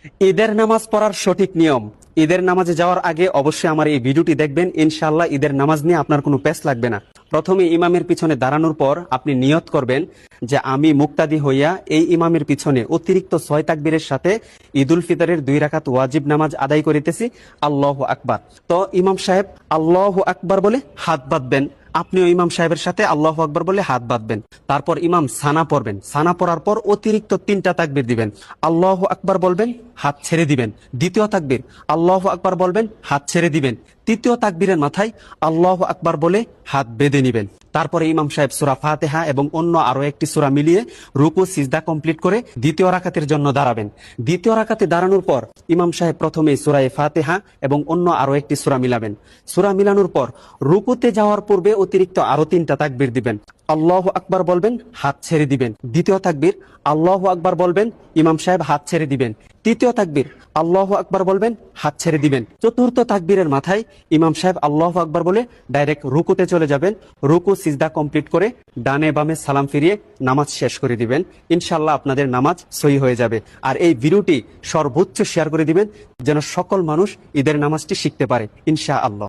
ঈদের নামাজ পড়ার সঠিক নিয়ম। ঈদের নামাজে যাওয়ার আগে অবশ্যই আমার এই ভিডিওটি দেখবেন। ইনশাআল্লাহ ঈদের নামাজ নিয়ে আপনার কোনো পেস লাগবে না। প্রথমে ইমামের পিছনে দাঁড়ানোর পর আপনি নিয়ত করবেন যে আমি মুক্তাদি হইয়া এই ইমামের পিছনে অতিরিক্ত 6 তাকবীরের সাথে ঈদুল ফিতরের 2 রাকাত ওয়াজিব নামাজ আদায় করিতেছি। আল্লাহু আকবার। তো ইমাম সাহেব আল্লাহু আকবার বলে হাত বাঁধবেন, আপনিও ইমাম সাহেবের সাথে আল্লাহু আকবার বলে হাত বাঁধবেন। তারপর ইমাম সানা পড়বেন, সানা পড়ার পর অতিরিক্ত 3টা তাকবীর দিবেন। আল্লাহু আকবার বলবেন, হাত ছেড়ে দিবেন। দ্বিতীয় তাকবীর আল্লাহু আকবার বলবেন, হাত ছেড়ে দিবেন। তৃতীয় তাকবীরের মাথায় আল্লাহু আকবার বলে হাত বেঁধে নিবেন। তারপরে ইমাম সাহেব সূরা ফাতিহা এবং অন্য আরো একটি সূরা মিলিয়ে রুকু সিজদা কমপ্লিট করে দ্বিতীয় রাকাতের জন্য দাঁড়াবেন। দ্বিতীয় রাকাতে দাঁড়ানোর পর ইমাম সাহেব প্রথমে সূরা ফাতিহা এবং অন্য আরো একটি সূরা মিলাবেন। সূরা মিলানোর পর রুকুতে যাওয়ার পূর্বে অতিরিক্ত আরো 3টা তাকবীর দিবেন। আল্লাহু আকবার বলবেন, হাত ছেড়ে দিবেন। দ্বিতীয় তাকবীর আল্লাহু আকবার বলবেন, ইমাম সাহেব হাত ছেড়ে দিবেন। তৃতীয় তাকবীর আল্লাহু আকবার বলবেন, হাত ছেড়ে দিবেন। চতুর্থ তাকবীরের মাথায় ইমাম সাহেব আল্লাহু আকবার বলে ডাইরেক্ট রুকুতে চলে যাবেন। রুকু সিজদা কমপ্লিট করে ডানে বামে সালাম ফিরিয়ে নামাজ শেষ করে দিবেন। ইনশাআল্লাহ আপনাদের নামাজ সহি হয়ে যাবে। আর এই ভিডিওটি সর্বোচ্চ শেয়ার করে দিবেন যেন সকল মানুষ ঈদের নামাজটি শিখতে পারে ইনশাআল্লাহ।